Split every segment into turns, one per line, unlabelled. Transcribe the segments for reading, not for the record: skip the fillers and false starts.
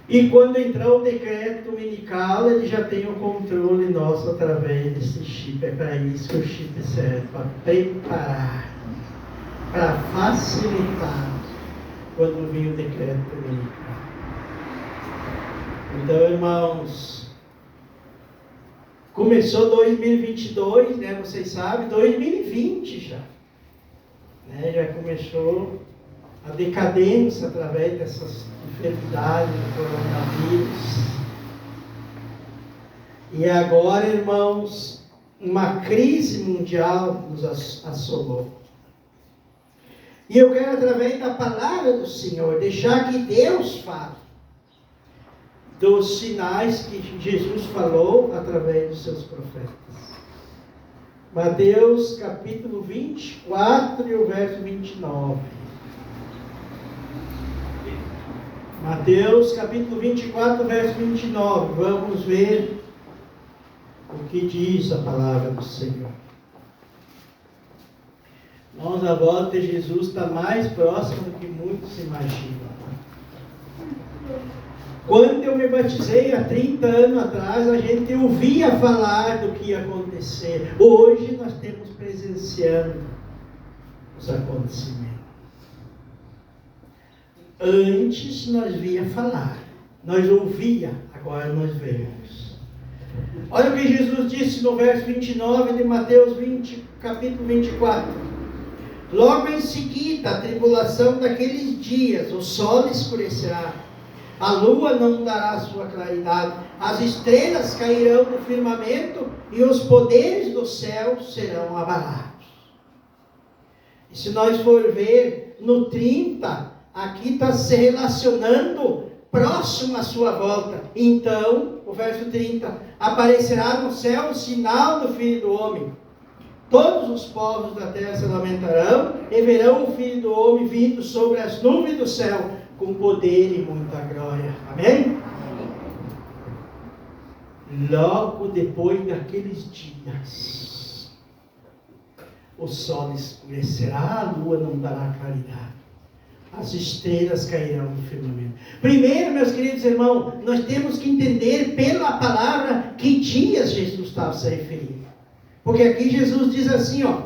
E quando entrar o decreto dominical, ele já tem o controle nosso através desse chip. É para isso que o chip serve, para preparar, para facilitar quando vir o decreto dominical. Então, irmãos, começou 2022, né? Vocês sabem, 2020 já. Né? Já começou a decadência através dessas enfermidades do coronavírus. E agora, irmãos, uma crise mundial nos assolou. E eu quero, através da palavra do Senhor, deixar que Deus fale dos sinais que Jesus falou através dos seus profetas. Mateus capítulo 24 e o verso 29. Mateus capítulo 24, verso 29. Vamos ver o que diz a palavra do Senhor. Nós, a volta de Jesus está mais próximo do que muitos imaginam. Quando eu me batizei há 30 anos atrás, a gente ouvia falar do que ia acontecer. Hoje nós temos presenciando os acontecimentos. Antes nós via falar, nós ouvia, agora nós vemos. Olha o que Jesus disse no verso 29 de Mateus 20, capítulo 24. Logo em seguida, a tribulação daqueles dias, o sol escurecerá, a lua não dará sua claridade, as estrelas cairão do firmamento e os poderes do céu serão abalados. E se nós for ver no 30, aqui está se relacionando próximo à sua volta. Então, o verso 30, aparecerá no céu o sinal do Filho do Homem. Todos os povos da terra se lamentarão e verão o Filho do Homem vindo sobre as nuvens do céu, com poder e muita glória. Amém? Logo depois daqueles dias, o sol escurecerá, a lua não dará claridade, as estrelas cairão do firmamento. Primeiro, meus queridos irmãos, nós temos que entender pela palavra que dias Jesus estava se referindo. Porque aqui Jesus diz assim, ó,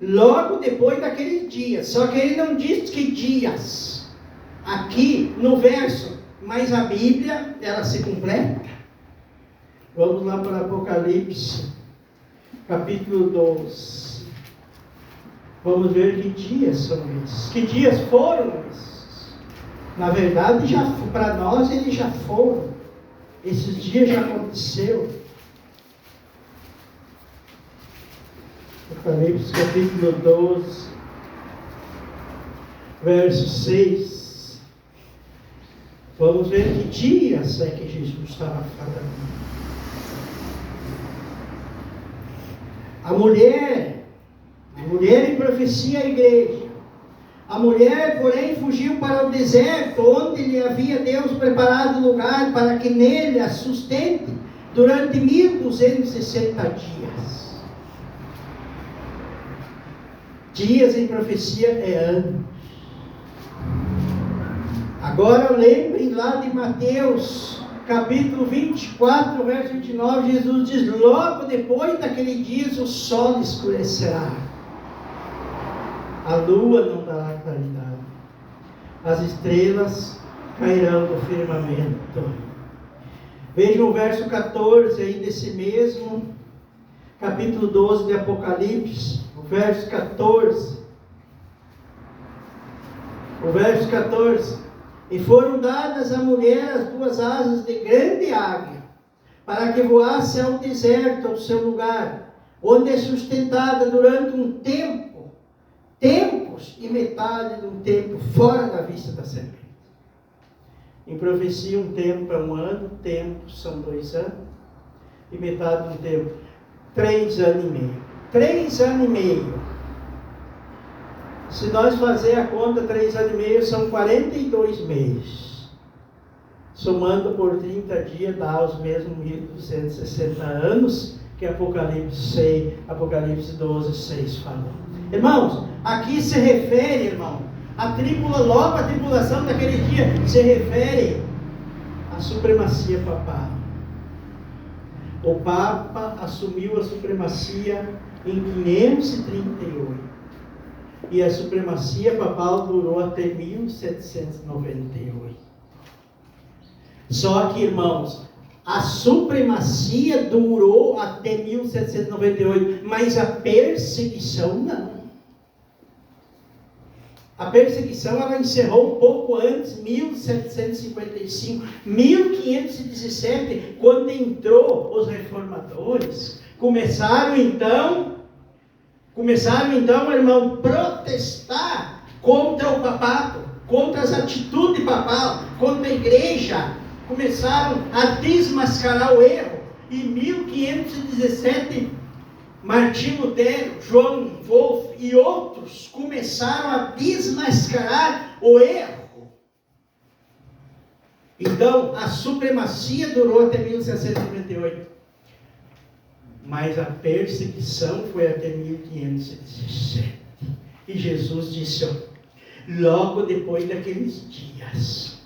logo depois daqueles dias. Só que ele não diz que dias. Aqui no verso, mas a Bíblia, ela se completa. Vamos lá para Apocalipse, capítulo 12. Vamos ver que dias são esses. Que dias foram esses? Na verdade, para nós eles já foram. Esses dias já aconteceu. Apocalipse capítulo 12, verso 6. Vamos ver que dias é que Jesus estava falando. A mulher em profecia à igreja. A mulher, porém, fugiu para o deserto, onde lhe havia Deus preparado lugar para que nele a sustente durante 1260 dias. Dias em profecia é anos. Agora lembrem lá de Mateus, capítulo 24, verso 29, Jesus diz, logo depois daquele dia o sol escurecerá, a lua não dará claridade, as estrelas cairão do firmamento. Vejam o verso 14 aí desse mesmo capítulo 12 de Apocalipse, o verso 14. O verso 14. E foram dadas à mulher as duas asas de grande águia, para que voasse ao deserto, ao seu lugar, onde é sustentada durante um tempo, tempos e metade de um tempo, fora da vista da serpente. Em profecia, um tempo é 1 ano, tempos são 2 anos, e metade de um tempo, 3 anos e meio. 3 anos e meio. Se nós fazer a conta, 3 anos e meio são 42 meses. Somando por 30 dias, dá os mesmos 1260 anos que Apocalipse 12, 6 falou. Irmãos, aqui se refere, irmão, logo a tribulação daquele dia se refere supremacia papal. O Papa assumiu a supremacia em 538. E a supremacia papal durou até 1798. Só que, irmãos, a supremacia durou até 1798, mas a perseguição não. A perseguição ela encerrou um pouco antes, 1755, 1517, quando entrou os reformadores, começaram então, irmão, protestar contra o papado, contra as atitudes papal, contra a igreja. Começaram a desmascarar o erro. Em 1517, Martim Lutero, João Wolff e outros começaram a desmascarar o erro. Então, a supremacia durou até 1798. Mas a perseguição foi até 1517. E Jesus disse, logo depois daqueles dias,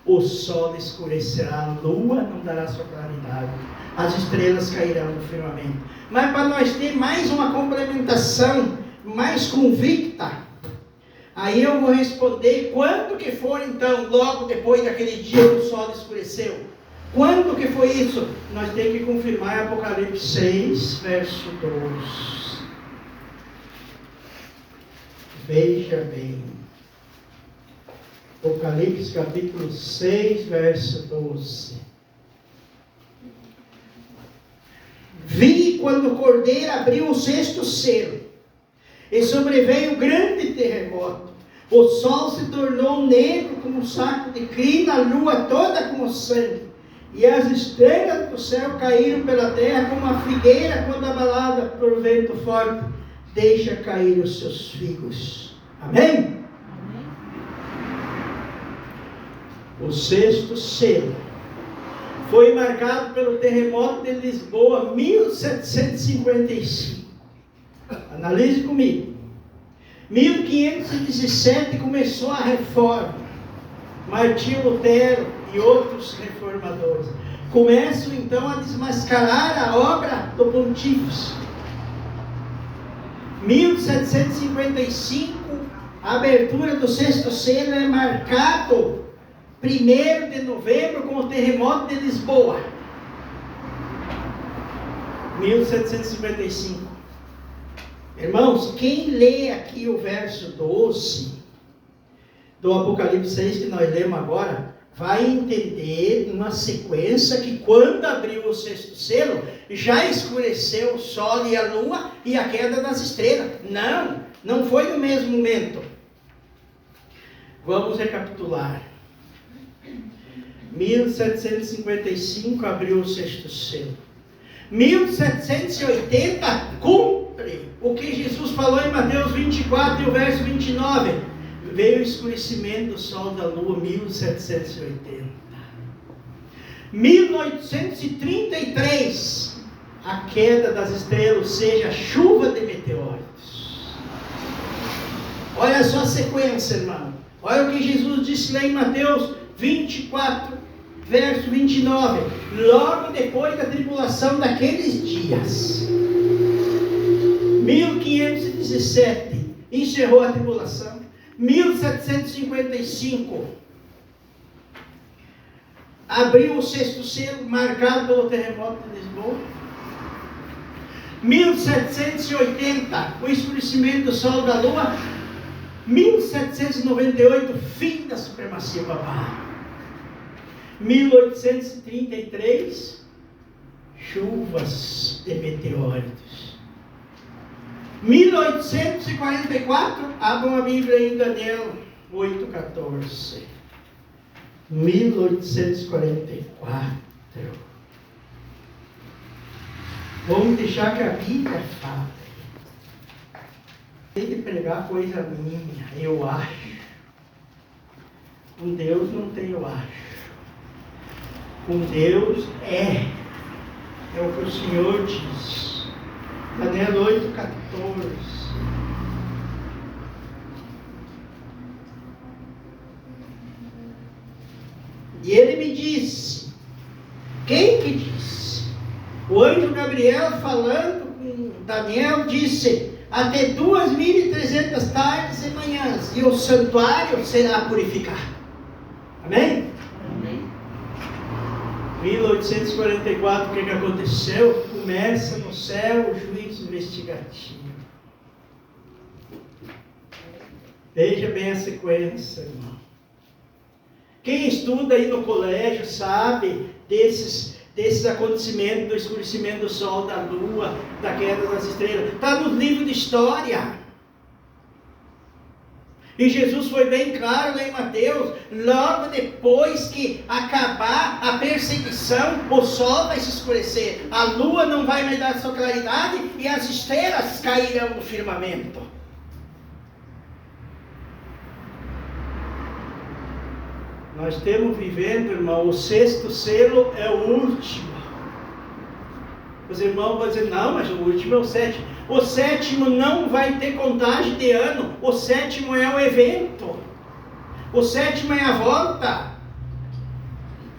o sol escurecerá, a lua não dará sua claridade, as estrelas cairão no firmamento. Mas para nós ter mais uma complementação mais convicta, aí eu vou responder, quando que foi então, logo depois daquele dia que o sol escureceu? Quando que foi isso? Nós temos que confirmar Apocalipse 6, verso 2. Veja bem. Apocalipse capítulo 6, verso 12. Vi quando o Cordeiro abriu o sexto selo, e sobreveio grande terremoto. O sol se tornou negro como um saco de crina, a lua toda como sangue, e as estrelas do céu caíram pela terra como uma figueira quando abalada por vento forte deixa cair os seus figos. Amém? O sexto selo foi marcado pelo terremoto de Lisboa, 1755. Analise comigo. 1517 começou a reforma. Martim Lutero e outros reformadores começam então a desmascarar a obra do pontífice. 1755, a abertura do sexto selo é marcado 1º de novembro com o terremoto de Lisboa. 1755. Irmãos, quem lê aqui o verso 12 do Apocalipse 6 que nós lemos agora, vai entender uma sequência que quando abriu o sexto selo, já escureceu o sol e a lua e a queda das estrelas. Não foi no mesmo momento. Vamos recapitular. 1755 abriu o sexto selo. 1780 cumpre o que Jesus falou em Mateus 24 e o verso 29. Veio o escurecimento do sol e da lua, 1780. 1833, a queda das estrelas, ou seja, a chuva de meteoros. Olha só a sequência, irmão. Olha o que Jesus disse lá em Mateus 24, verso 29. Logo depois da tribulação daqueles dias, 1517, encerrou a tribulação. 1755, abriu o sexto selo, marcado pelo terremoto de Lisboa. 1780, o escurecimento do sol e da lua. 1798, fim da supremacia papal. 1833, chuvas de meteoritos. 1844, abram a Bíblia em Daniel 8,14. 1844. Vamos deixar que a Bíblia fale. Tem que pregar coisa minha, eu acho. Com Deus não tem eu acho. Com Deus é o que o Senhor diz. Daniel 8,14. E ele me disse: Quem que disse? O anjo Gabriel, falando com Daniel, disse: até 2.300 tardes e manhãs, e o santuário será purificado. Amém?
Amém.
1844, o que aconteceu? Começa no céu o juízo investigativo. Veja bem a sequência, irmão. Quem estuda aí no colégio sabe desses acontecimentos, do escurecimento do sol, da lua, da queda das estrelas. Está no livro de história. E Jesus foi bem claro lá em Mateus: logo depois que acabar a perseguição, o sol vai se escurecer, a lua não vai mais dar sua claridade e as estrelas cairão do firmamento. Nós estamos vivendo, irmão, o 6º selo é o último. Os irmãos vão dizer: não, mas o último é o 7º. O 7º não vai ter contagem de ano. O 7º é o evento. O 7º é a volta.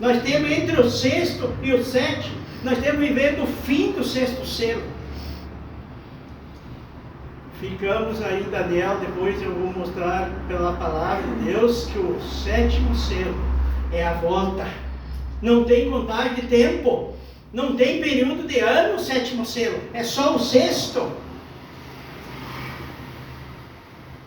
Nós temos entre o 6º e o 7º, nós estamos vivendo o fim do 6º selo. Ficamos aí em Daniel, depois eu vou mostrar pela palavra de Deus que o 7º selo é a volta. Não tem contagem de tempo, não tem período de ano o 7º selo, é só o 6º.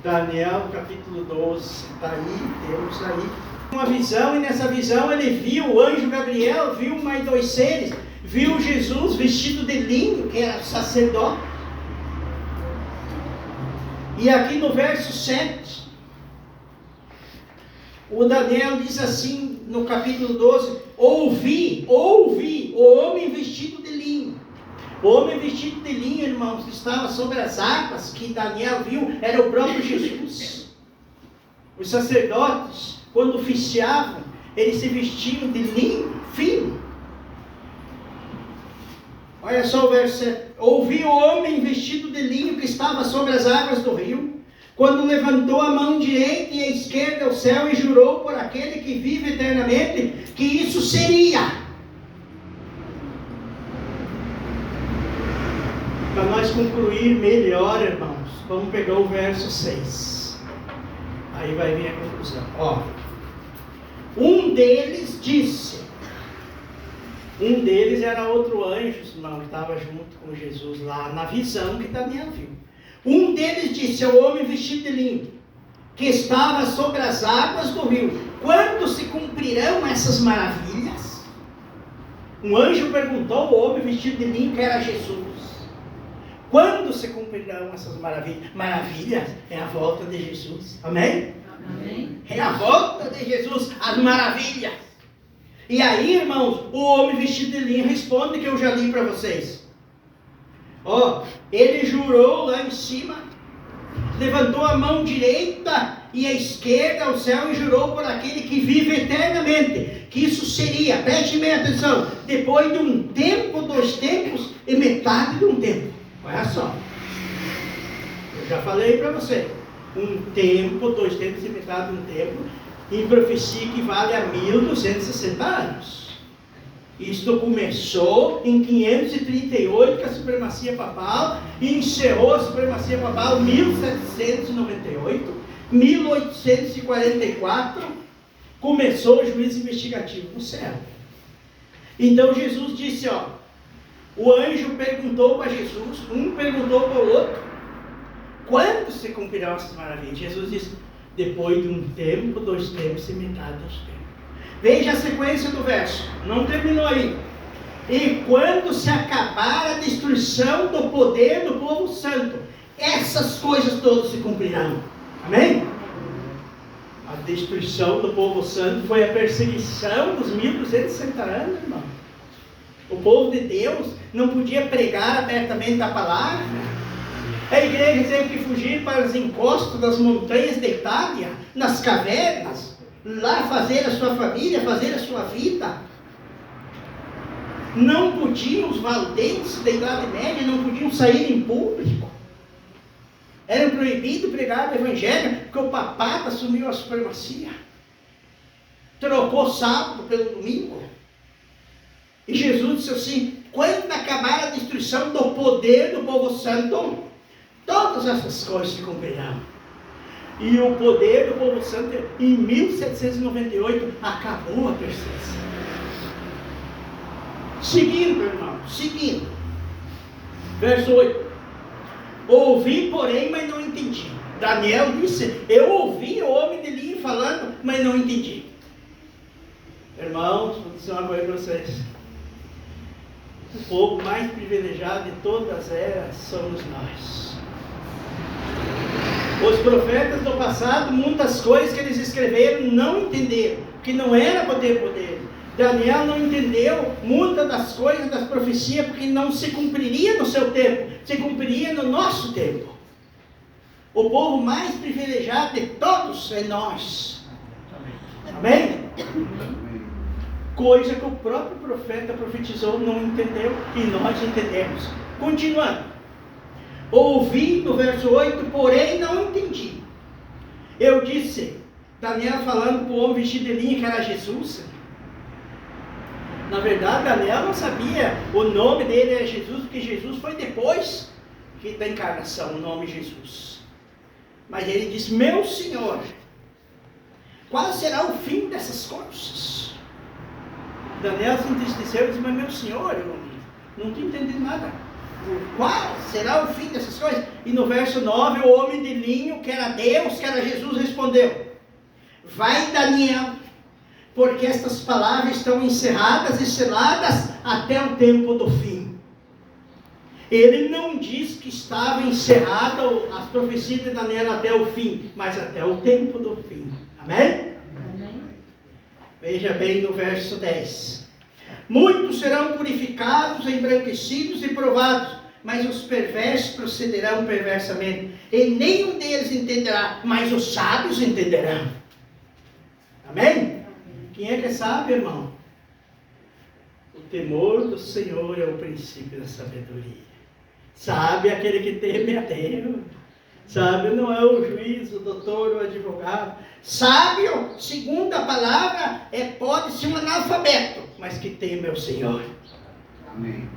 Daniel capítulo 12, está aí, temos aí uma visão, e nessa visão ele viu, o anjo Gabriel viu mais 2 seres, viu Jesus vestido de linho, que era sacerdote. E aqui no verso 7, o Daniel diz assim, no capítulo 12: ouvi o homem vestido de linho. O homem vestido de linho, irmãos, que estava sobre as águas, que Daniel viu, era o próprio Jesus. Os sacerdotes, quando oficiavam, eles se vestiam de linho fino. Olha só o verso 7. Ouvi o homem vestido de linho que estava sobre as águas do rio, quando levantou a mão direita e a esquerda ao céu e jurou por aquele que vive eternamente, que isso seria. Para nós concluir melhor, irmãos, vamos pegar o verso 6. Aí vai vir a conclusão. Ó, um deles disse. Um deles era outro anjo, irmão, que estava junto com Jesus lá na visão que Daniel viu. Um deles disse ao homem vestido de linho, que estava sobre as águas do rio: quando se cumprirão essas maravilhas? Um anjo perguntou ao homem vestido de linho, que era Jesus: quando se cumprirão essas maravilhas? Maravilhas é a volta de Jesus. Amém?
Amém.
É a volta de Jesus, as maravilhas. E aí, irmãos, o homem vestido de linho responde, que eu já li para vocês. Ó, ele jurou lá em cima, levantou a mão direita e a esquerda ao céu e jurou por aquele que vive eternamente, que isso seria, preste bem atenção, depois de um tempo, 2 tempos e metade de um tempo. Olha só, eu já falei para você, um tempo, 2 tempos e metade de um tempo, em profecia equivale a 1260 anos. Isto começou em 538 com a supremacia papal e encerrou a supremacia papal em 1798. 1844 começou o juízo investigativo no céu. Então Jesus disse, ó, o anjo perguntou para Jesus, um perguntou para o outro: quando se cumprirão essas maravilhas? Jesus disse: depois de um tempo, 2 tempos e metade dos tempos. Veja a sequência do verso, não terminou aí. E quando se acabar a destruição do poder do povo santo, essas coisas todas se cumprirão. Amém? A destruição do povo santo foi a perseguição dos 1260 anos, irmão. O povo de Deus não podia pregar abertamente a palavra. A igreja teve que fugir para os encostos das montanhas de Itália, nas cavernas, lá fazer a sua família, fazer a sua vida. Não podiam, os valdenses da Idade Média não podiam sair em público. Era proibido pregar o evangelho, porque o papado assumiu a supremacia. Trocou sábado pelo domingo. E Jesus disse assim: quando acabar a destruição do poder do povo santo, todas essas coisas se cumprirão. E o poder do povo santo, em 1798, acabou a perseguição. Seguindo, irmão, seguindo. Verso 8. Ouvi, porém, mas não entendi. Daniel disse: eu ouvi o homem de linho falando, mas não entendi. Irmãos, vou dizer uma coisa para vocês. O povo mais privilegiado de todas as eras somos nós. Os profetas do passado, muitas coisas que eles escreveram não entenderam, que não era para ter poder. Daniel não entendeu muitas das coisas das profecias, porque não se cumpriria no seu tempo, se cumpriria no nosso tempo. O povo mais privilegiado de todos é nós. Amém? Coisa que o próprio profeta profetizou, não entendeu, e nós entendemos. Continuando. Ouvi no verso 8, porém não entendi. Eu disse, Daniel falando para o homem vestido de linho que era Jesus. Na verdade, Daniel não sabia, o nome dele era Jesus, porque Jesus foi depois da encarnação, o nome Jesus. Mas ele disse: meu Senhor, qual será o fim dessas coisas? Daniel se entristeceu e disse: mas meu Senhor, eu não estou entendendo nada. Qual será o fim dessas coisas? E no verso 9, o homem de linho, que era Deus, que era Jesus, respondeu: vai, Daniel, porque estas palavras estão encerradas e seladas até o tempo do fim. Ele não diz que estava encerrada as profecias de Daniel até o fim, mas até o tempo do fim. Amém? Amém. Veja bem no verso 10. Muitos serão purificados, embranquecidos e provados, mas os perversos procederão perversamente, e nenhum deles entenderá, mas os sábios entenderão. Amém? Quem é que sabe, irmão? O temor do Senhor é o princípio da sabedoria. Sabe aquele que teme a Deus. Sábio não é o juiz, o doutor, o advogado. Sábio, segundo a palavra, pode ser um analfabeto, mas que teme ao Senhor. Amém.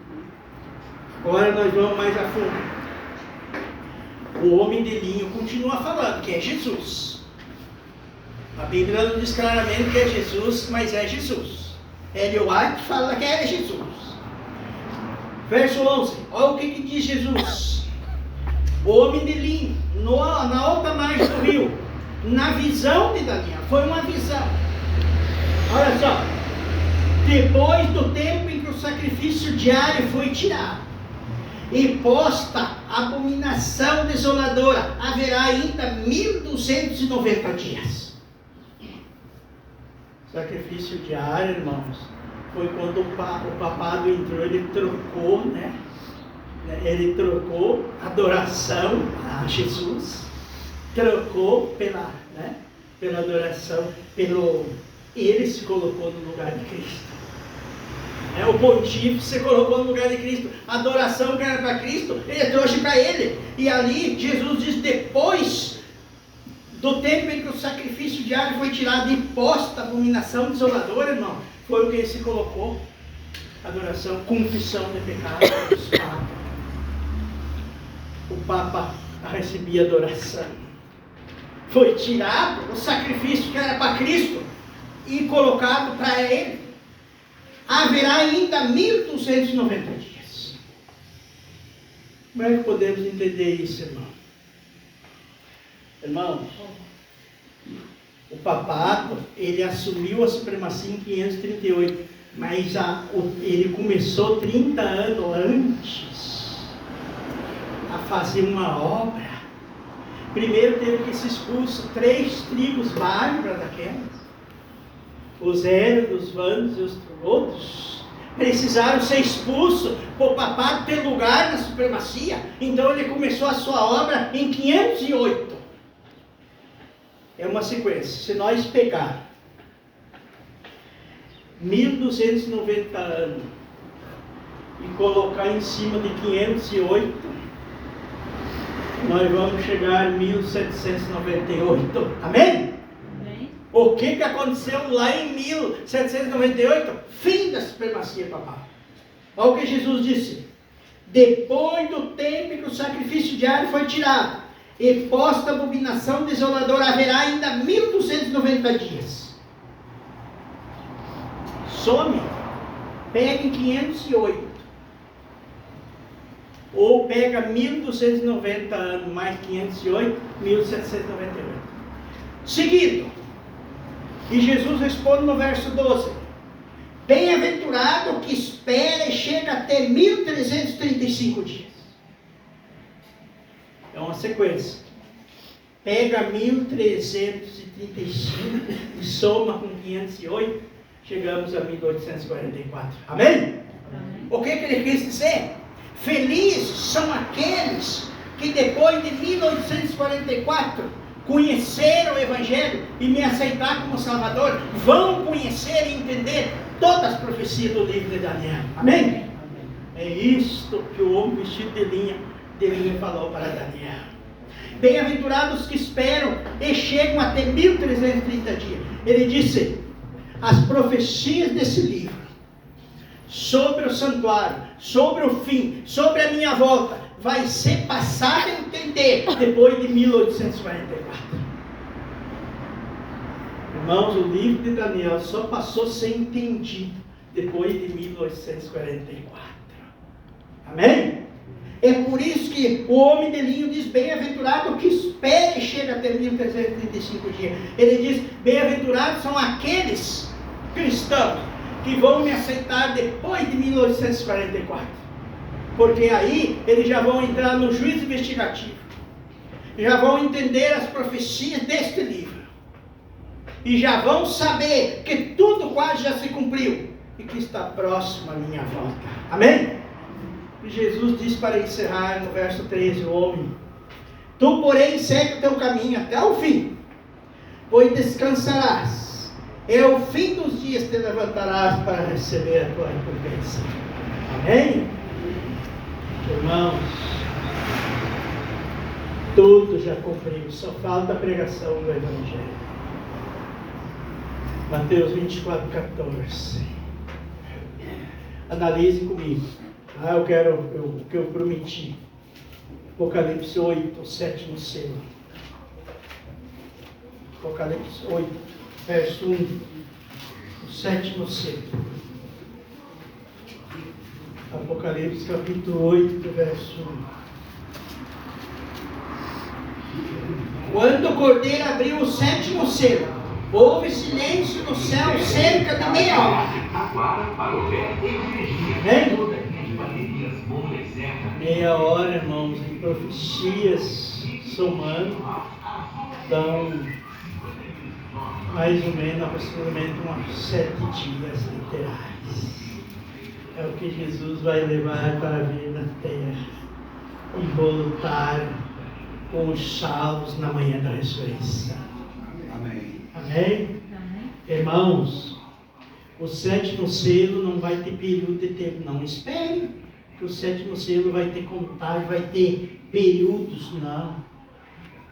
Agora nós vamos mais a fundo. O homem de linho continua falando que é Jesus. A Bíblia não diz claramente que é Jesus, mas é Jesus. Ellen White fala que é Jesus. Verso 11, olha o que diz Jesus. O homem de linho, na alta margem do rio, na visão de Daniel, foi uma visão. Olha só, depois do tempo em que o sacrifício diário foi tirado e posta a abominação desoladora, haverá ainda 1290 dias. Sacrifício diário, irmãos, foi quando o papado entrou, ele trocou, né? Ele trocou adoração a Jesus, trocou pela adoração, ele se colocou no lugar de Cristo. O pontífice se colocou no lugar de Cristo. A adoração que era para Cristo, ele trouxe para ele. E ali Jesus diz: depois do tempo em que o sacrifício diário foi tirado e posta a abominação desoladora, irmão, foi o que ele se colocou. Adoração, confissão de pecado. O Papa recebia adoração. Foi tirado o sacrifício que era para Cristo e colocado para ele. Haverá ainda 1290 dias. Como é que podemos entender isso, irmão? Irmãos, o papado, ele assumiu a supremacia em 538, mas ele começou 30 anos antes a fazer uma obra. Primeiro teve que se expulsar 3 tribos bárbaras daquelas. Os Hérodos, os Vândalos e os outros precisaram ser expulsos por papado ter lugar na supremacia. Então ele começou a sua obra em 508. É uma sequência. Se nós pegar 1290 anos e colocar em cima de 508, nós vamos chegar em 1798. Amém? Amém. O que aconteceu lá em 1798? Fim ainda a supremacia papal. Olha o que Jesus disse. Depois do tempo que o sacrifício diário foi tirado e posta a abominação desoladora, haverá ainda 1290 dias. Some. Pega em 508. Ou pega 1290 anos mais 508, 1798. Seguido. E Jesus responde no verso 12. Bem-aventurado que espera e chega até 1335 dias. É uma sequência. Pega 1335 e soma com 508, chegamos a 1844. Amém? Amém. O que ele quis dizer? Felizes são aqueles que depois de 1844 conheceram o Evangelho e me aceitaram como Salvador, vão conhecer e entender todas as profecias do livro de Daniel. Amém? Amém. É isto que o homem vestido de linha falou para Daniel. Bem-aventurados que esperam e chegam até 1330 dias. Ele disse, as profecias desse livro, sobre o santuário, sobre o fim, sobre a minha volta, vai ser passado a entender depois de 1844. Irmãos, o livro de Daniel só passou a ser entendido depois de 1844. Amém? É por isso que o homem de linho diz, bem-aventurado que espere e chega até 1335 dias. Ele diz, bem-aventurados são aqueles cristãos que vão me aceitar depois de 1844. Porque aí eles já vão entrar no juízo investigativo. Já vão entender as profecias deste livro. E já vão saber que tudo quase já se cumpriu. E que está próximo à minha volta. Amém? E Jesus diz para encerrar no verso 13, o homem. Tu, porém, segue o teu caminho até o fim. Pois descansarás. É o fim dos dias te levantarás para receber a tua recompensa. Amém? Irmãos, tudo já cumpriu, só falta a pregação do Evangelho. Mateus 24, 14. Analise comigo. Eu quero o que eu prometi. Apocalipse 8, o sétimo selo. Apocalipse 8, verso 1, o sétimo selo. Apocalipse capítulo 8, verso 1. Quando o Cordeiro abriu o sétimo selo, houve silêncio no céu cerca de meia hora. Amém? Meia hora, irmãos, em profecias somando, dão mais ou menos, aproximadamente uns 7 dias literais. É o que Jesus vai levar para vir na terra e voltar com os salvos na manhã da ressurreição. Amém? Amém? Irmãos, o sétimo selo não vai ter período de tempo, não. Espere que o sétimo selo vai ter contagem, vai ter períodos, não.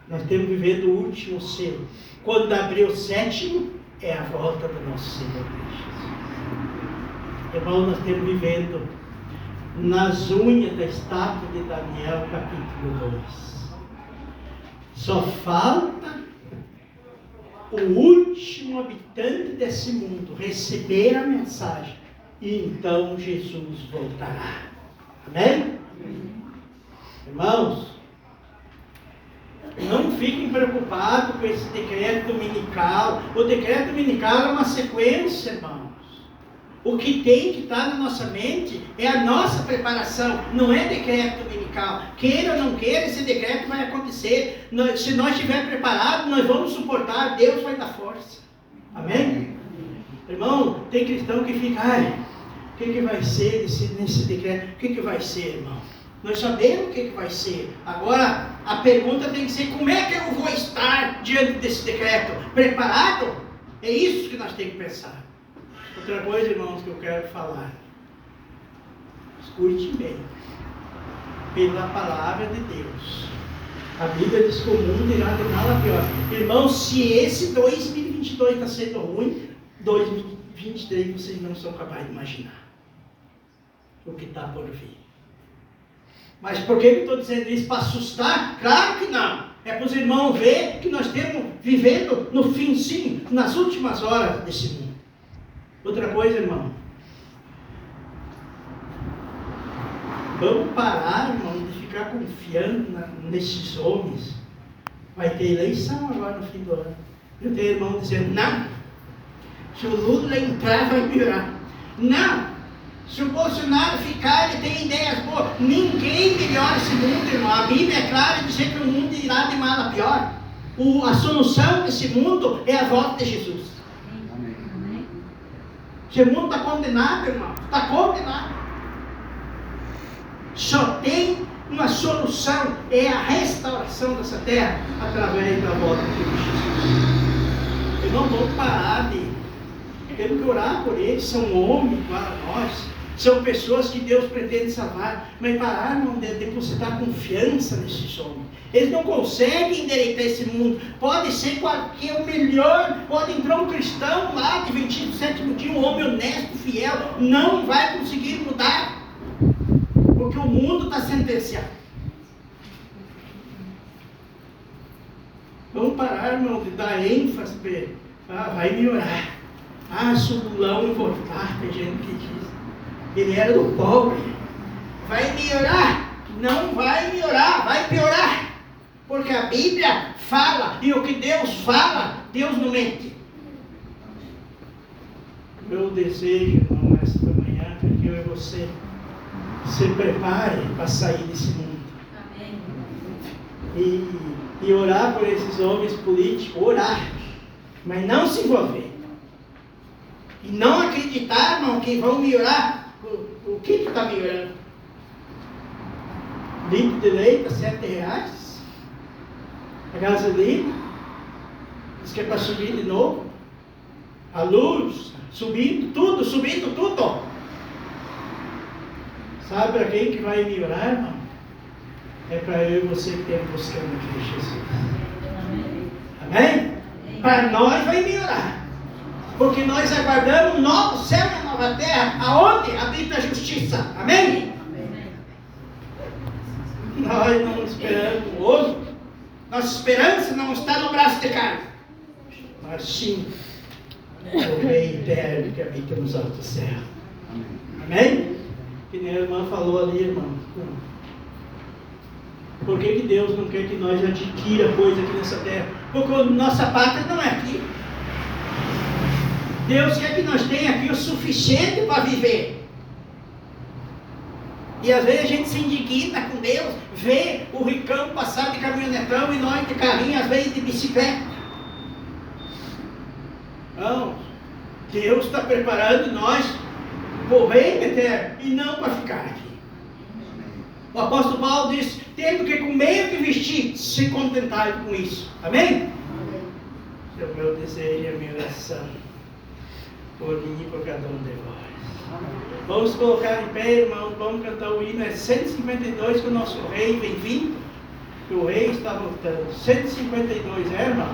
Nós estamos vivendo o último selo. Quando abrir o sétimo, é a volta do nosso Senhor Jesus. Irmão, nós estamos vivendo nas unhas da estátua de Daniel, capítulo 2. Só falta o último habitante desse mundo receber a mensagem e então Jesus voltará. Amém? Irmãos, não fiquem preocupados com esse decreto dominical. O decreto dominical é uma sequência, irmãos. O que tem que estar na nossa mente é a nossa preparação, não é decreto dominical. Queira ou não queira, esse decreto vai acontecer. Se nós estivermos preparados, nós vamos suportar, Deus vai dar força. Amém? Irmão, tem cristão que fica, o que vai ser nesse decreto? O que vai ser, irmão? Nós sabemos o que vai ser. Agora, a pergunta tem que ser, como é que eu vou estar diante desse decreto? Preparado? É isso que nós temos que pensar. Outra coisa, irmãos, que eu quero falar. Escute bem. Pela palavra de Deus. A Bíblia diz que o mundo irá de mal a pior. Irmãos, se esse 2022 está sendo ruim, 2023 23 vocês não são capazes de imaginar o que está por vir. Mas por que eu estou dizendo isso? Para assustar? Claro que não. É para os irmãos ver que nós estamos vivendo no fim, sim, nas últimas horas desse mundo. Outra coisa, irmão. Vamos parar, irmão, de ficar confiando nesses homens. Vai ter eleição agora no fim do ano. Eu tenho irmão dizendo, não. Se o Lula entrar, vai piorar. Não. Se o Bolsonaro ficar, ele tem ideias boas. Ninguém melhora esse mundo, irmão. A Bíblia é clara em dizer que o mundo irá de mal a pior. A solução desse mundo é a volta de Jesus. Amém. Esse mundo está condenado, irmão. Está condenado. Só tem uma solução, é a restauração dessa terra através da volta de Jesus. Eu não vou parar de... Temos que orar por eles, são homens para nós. São pessoas que Deus pretende salvar, mas parar não de depositar confiança nesses homens. Eles não conseguem endireitar esse mundo. Pode ser qualquer o melhor, pode entrar um cristão lá, adventista do sétimo dia, um homem honesto, fiel, não vai conseguir mudar, porque o mundo está sentenciado. Vamos parar, irmão, de dar ênfase para vai melhorar. Se o Lulão voltar, tem gente que diz. Ele era do pobre. Vai melhorar? Não vai melhorar, vai piorar. Porque a Bíblia fala, e o que Deus fala, Deus não mente. Meu desejo, irmão, esta manhã, é que eu e você se prepare para sair desse mundo. Amém. E orar por esses homens políticos, orar, mas não se envolver. E não acreditar, irmão, que vão melhorar. O que está melhorando? Litro de leite a R$7. A gasolina diz que é para subir de novo. A luz subindo tudo. Sabe para quem que vai melhorar, irmão? É para eu e você que estamos buscando aqui Jesus. Amém? Para nós vai melhorar. Porque nós aguardamos um novo céu e uma nova terra, aonde habita a justiça. Amém? Nós não esperamos o outro. Nossa esperança não está no braço de carne, mas sim o Rei eterno que habita nos altos céus. Amém? Que nem a irmã falou ali, irmão. Por que Deus não quer que nós adquira coisa aqui nessa terra? Porque a nossa pátria não é aqui. Deus quer que nós tenhamos aqui o suficiente para viver. E às vezes a gente se indigna com Deus, vê o ricão passar de caminhonetão e nós de carrinho, às vezes de bicicleta. Não, Deus está preparando nós para o reino eterno e não para ficar aqui. O apóstolo Paulo disse, tendo que comer e que vestir, se contentar com isso. Amém? Esse é o meu desejo e a minha oração. Por mim e por cada um de nós. Vamos colocar em pé, irmãos, vamos cantar o hino, é 152 que o nosso rei vem vindo, que o rei está voltando. 152, irmão?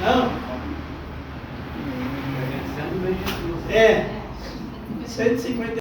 Não? É, 152.